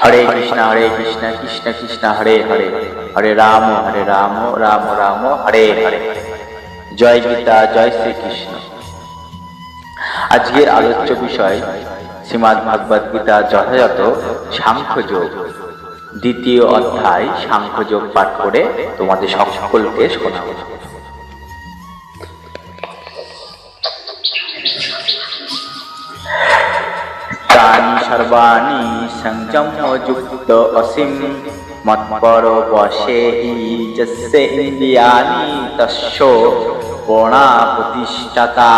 হরে কৃষ্ণ কৃষ্ণ কৃষ্ণ হরে হরে, হরে রাম রাম রাম হরে হরে। জয় গীতা, জয় শ্রীকৃষ্ণ। আজকের আলোচ্য বিষয় শ্রীমদ্ ভাগবত গীতা যথাযথ সাংখ্যযোগ, দ্বিতীয় অধ্যায় সাংখ্যযোগ পাঠ করে তোমাদের সকলকে শোনাবো। তানি সর্বাণি সংযম্য যুক্ত অসীম মৎপর বশেহি যস্যে ইন্দ্রিয়াণি তস্য প্রণা প্রতিষ্ঠাতা।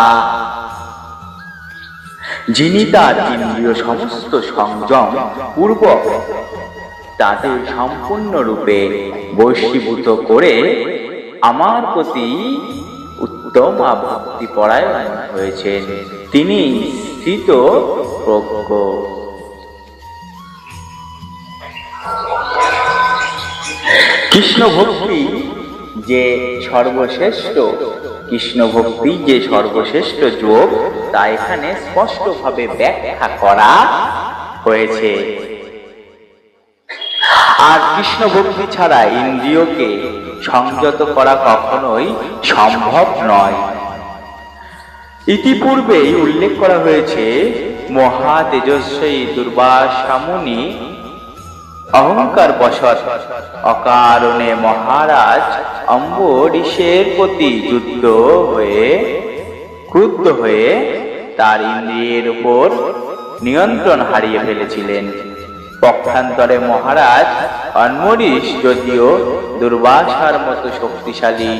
যিনি তার ইন্দ্রিয় সমস্ত সংযম পূর্বক তাদের সম্পূর্ণরূপে বশীভূত করে আমার প্রতি উত্তম ভক্তি পরায়ণ হয়েছেন, তিনি স্থিত প্রজ্ঞ। কৃষ্ণ ভক্তি যে সর্বশ্রেষ্ঠ যোগ, তা এখানে স্পষ্টভাবে ব্যাখ্যা করা হয়েছে। আর কৃষ্ণ ভক্তি ছাড়া ইন্দ্রিয়কে সংযত করা কখনোই সম্ভব নয়। ইতিপূর্বেই উল্লেখ করা হয়েছে, মহা তেজস্বী দুর্বাসা মুনি অহংকার বশত অকারণে মহারাজ অম্বরীশের প্রতি ক্রুদ্ধ হয়ে তার ইন্দ্রিয়ের উপর নিয়ন্ত্রণ হারিয়ে ফেলেছিলেন। পক্ষান্তরে মহারাজ অম্বরীশ যদিও দুর্বাসার মতো শক্তিশালী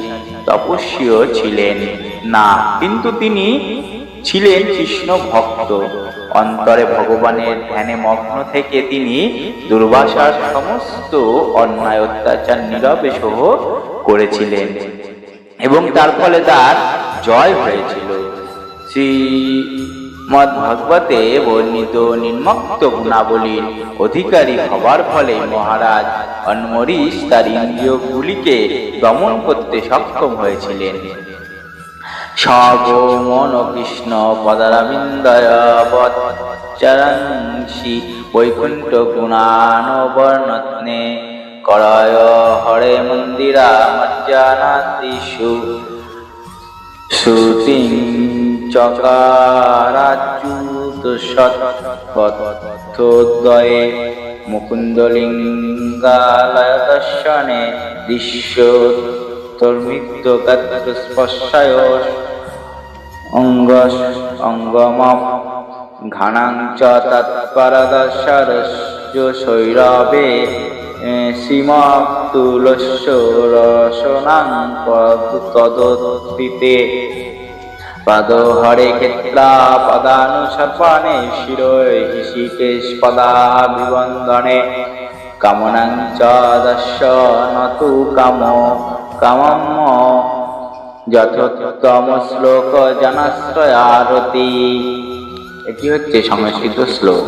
তপস্বীও ছিলেন না, কিন্তু তিনি ছিলেন কৃষ্ণ ভক্ত। অন্তরে ভগবানের ধ্যানে মগ্ন থেকে তিনি দুর্বাসার সমস্ত অন্যায় অত্যাচার নীরবে সহ করেছিলেন এবং তার ফলে তার জয় হয়েছিল। শ্রীমদ্ ভাগবতে বর্ণিত নিম্নোক্ত গুণাবলীর অধিকারী হবার ফলে মহারাজ অম্বরীশ তার ইন্দ্রিয়গুলিকে দমন করতে সক্ষম হয়েছিলেন। সগমন কৃষ্ণ পদারবিন্দয়বচ্চরন্সি বৈকুণ্ঠ গুণানবর্ণনে করয় হরে মন্দিরা মজ্জানাতিষু শ্রুতিং চকারাচ্যুত সৎপথোদ্বয়ে মুকুন্দলিঙ্গালয় দর্শনে দৃশ্য তর্মিত গাত্র স্পর্শায় অঙ্গমম ঘানাং চ তৎপরদর্শরস্য শৈরবে শ্রীমতুলস্য রসনাং তদোত্থিতে পাদহরে ক্ষেত্রা পদানুসর্পণে শিরোয় হৃষিকেশ পদাভিবন্দনে কামনাং চ দর্শনতু কামম যথোত্তম শ্লোক জনাশ্রয়ারতি। এটি হচ্ছে সংস্কৃত শ্লোক।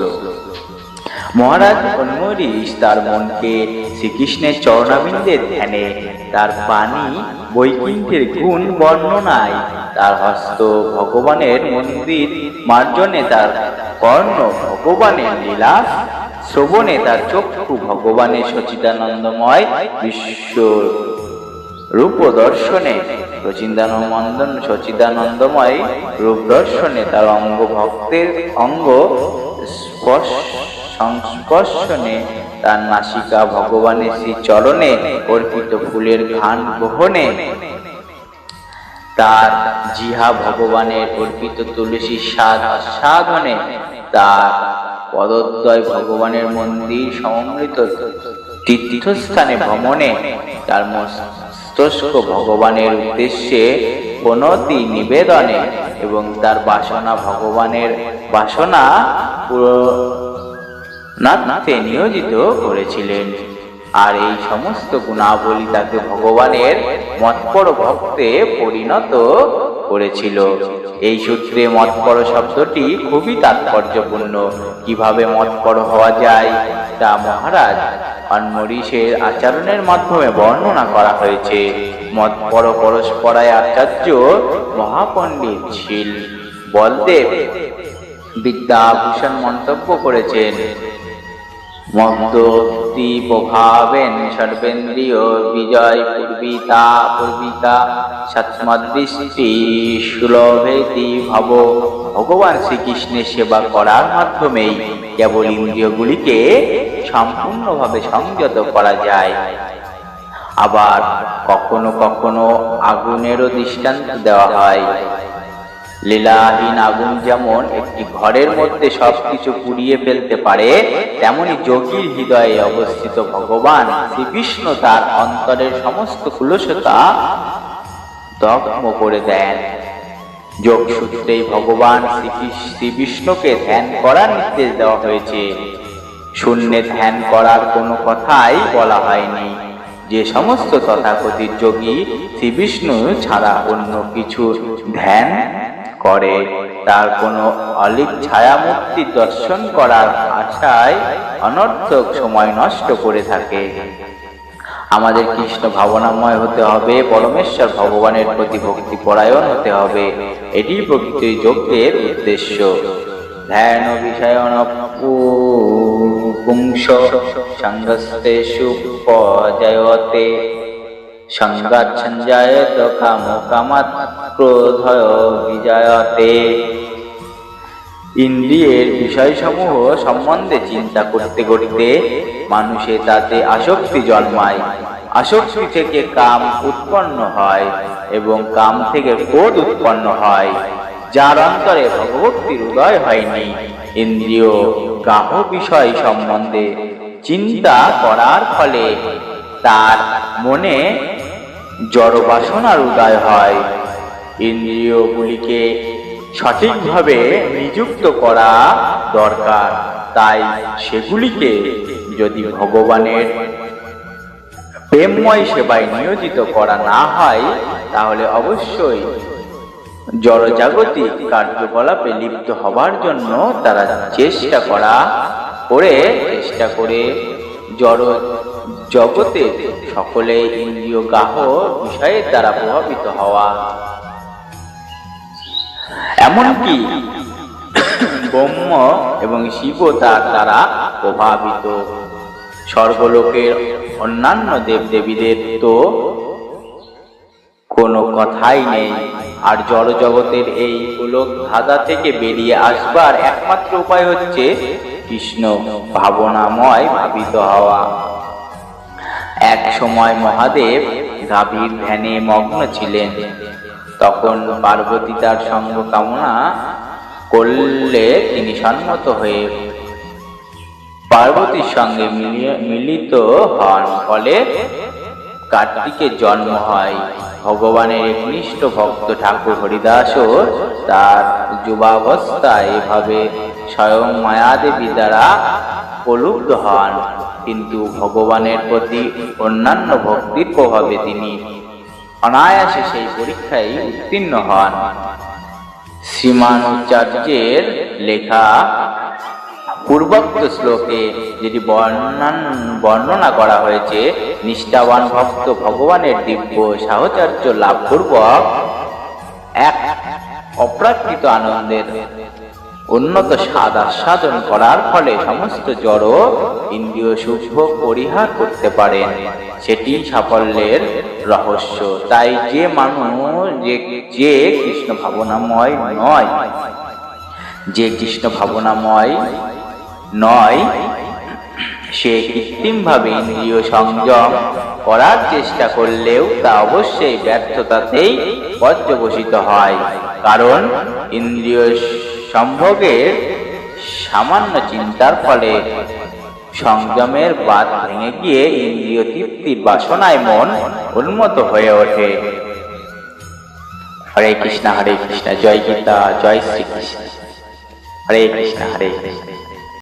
মহারাজ অম্বরীশ তার মনকে শ্রীকৃষ্ণের চরণাবিন্দের ধ্যানে, তার বাণী বৈকুণ্ঠের গুণ বর্ণনায়, তার হস্ত ভগবানের মন্দির মার্জনে, তার কর্ণ ভগবানের লীলা শ্রবণে, তার চক্ষু ভগবানের সচিদানন্দময় বিশ্ব রূপ দর্শনে, সচিদানন্দময় রূপ দর্শনে, তার অঙ্গ ভক্তের অঙ্গ সংস্পর্শনে, তার নাসিকা ভগবানের শ্রী চরণে অর্পিত ফুলের ঘ্রাণ গ্রহণে, তার জিহ্বা ভগবানের অর্পিত তুলসী স্বাদ আস্বাদনে, তার পদদ্বয় ভগবানের মন্দির সমৃত তীর্থস্থানে ভ্রমণে, তার মস্তক ভগবানের উদ্দেশ্যে প্রণতি নিবেদনে এবং তার বাসনা ভগবানের বাসনা পূরণার্থে নিয়োজিত করেছিলেন। আর এই সমস্ত গুণাবলী তাকে ভগবানের মৎপর ভক্তে পরিণত করেছিল। এই সূত্রে মৎপর শব্দটি খুবই তাৎপর্যপূর্ণ। কিভাবে মৎপর হওয়া যায় তা মহারাজ অম্বরীশের আচরণের মাধ্যমে বর্ণনা করা হয়েছে। মৎপর পরস্পরায় আচার্য মহাপণ্ডিত শীল বলদেব বিদ্যাভূষণ মন্তব্য করেছেন, মদ্যপ্তি প্রভাবেন সর্বেন্দ্রিয় বিজয় পূর্বিকা সৎমদৃষ্টি সুলভেতি ভব। ভগবান শ্রীকৃষ্ণের সেবা করার মাধ্যমেই কেবল ইন্দ্রিয়গুলিকে সম্পূর্ণভাবে সংযত করা যায়। আবার কখনো কখনো আগুনেরও দৃষ্টান্ত দেওয়া হয়। লীলাহীন আগুন যেমন একটি ঘরের মধ্যে সবকিছু পুড়িয়ে ফেলতে পারে, তেমনি যোগীর হৃদয়ে অবস্থিত ভগবান শ্রীকৃষ্ণ তার অন্তরের সমস্ত কুলসতা দগ্ধ করে দেন। যোগ সূত্রেই ভগবান শ্রীবিষ্ণুকে ধ্যান করার নির্দেশ দেওয়া হয়েছে। শূন্যে ধ্যান করার কোনো কথাই বলা হয়নি। যে সমস্ত তথাকথিত যোগী শ্রীবিষ্ণু ছাড়া অন্য কিছু ধ্যান করে, তার কোনো অলিক ছায়ামূর্তি দর্শন করার আশায় অনর্থক সময় নষ্ট করে থাকে। আমাদের কৃষ্ণ ভাবনাময় হতে হবে, পরমেশ্বর ভগবানের প্রতি ভক্তি পরায়ণ হতে হবে। এটি প্রকৃত যোগের উদ্দেশ্য। ধ্যান বিষয়ন পুংস সঙ্গস্তেষু পজয়তে সংগাত সঞ্জায়ত কাম কামাৎ ক্রোধয় বিজয়তে। ইন্দ্রিয়ের বিষয়সমূহ সম্বন্ধে চিন্তা করতে করতে মানুষে তাতে আসক্তি জন্মায়। আসক্তি থেকে কাম উৎপন্ন হয় এবং কাম থেকে ক্রোধ উৎপন্ন হয়। যার অন্তরে ভগবক্তির উদয় হয়নি, ইন্দ্রিয় গাহ বিষয় সম্বন্ধে চিন্তা করার ফলে তার মনে জড় বাসনার উদয় হয়। ইন্দ্রিয়গুলিকে সঠিকভাবে নিযুক্ত করা দরকার। তাই সেগুলিকে যদি ভগবানের প্রেমময় সেবায় নিয়োজিত করা না হয়, তাহলে অবশ্যই জড়জাগতিক কার্যকলাপে লিপ্ত হবার জন্য তারা চেষ্টা করে জড় জগতে সকলে ইন্দ্রিয় গাহ বিষয়ের দ্বারা প্রভাবিত হওয়া। এমনকি ব্রহ্ম এবং শিব তার দ্বারা প্রভাবিত। স্বর্গলোকের অন্যান্য দেবদেবীদের তো কোনো কথাই নেই। আর জড় জগতের এই গোলক ধাঁধা থেকে বেরিয়ে আসবার একমাত্র উপায় হচ্ছে কৃষ্ণ ভাবনাময় ভাবিত হওয়া। এক সময় মহাদেব গভীর ধ্যানে মগ্ন ছিলেন। তখন পার্বতী তার সঙ্গ কামনা করলে তিনি সম্মত হয়ে পার্বতীর সঙ্গে মিলিত হন। ফলে কার্তিকের জন্ম হয়। ভগবানের একনিষ্ঠ ভক্ত ঠাকুর হরিদাসও তার যুবাবস্থায় এভাবে স্বয়ং মায়াদেবী দ্বারা প্রলুব্ধ হন, কিন্তু ভগবানের প্রতি অন্যান্য ভক্তির প্রভাবে তিনি অনায়াসে সেই পরীক্ষায় উত্তীর্ণ হন। শ্রীমানাচার্যের লেখা পূর্বোক্ত শ্লোকে যেটি বর্ণনা করা হয়েছে, নিষ্ঠাবান ভক্ত ভগবানের দিব্য সাহচর্য লাভ পূর্বক এক অপ্রাকৃত আনন্দের উন্নত স্বাদ আস্বাদন করার ফলে সমস্ত জড় ইন্দ্রিয় সুখ পরিহার করতে পারেন। সেটি সাফল্যের রহস্য। তাই যে মানুষ যে কৃষ্ণ ভাবনাময় নয়, সে কৃত্রিমভাবে ইন্দ্রিয় সংযম করার চেষ্টা করলেও তা অবশ্যই ব্যর্থতাতেই পর্যবসিত হয়। কারণ ইন্দ্রিয় সম্ভোগের সামান্য চিন্তার ফলে সংযমের বাঁধ ভেঙে গিয়ে ইন্দ্রিয় তৃপ্তির বাসনায় মন উন্মত্ত হয়ে ওঠে। হরে কৃষ্ণ, জয় গীতা, জয় শ্রীকৃষ্ণ। হরে কৃষ্ণ, হরে কৃষ্ণ।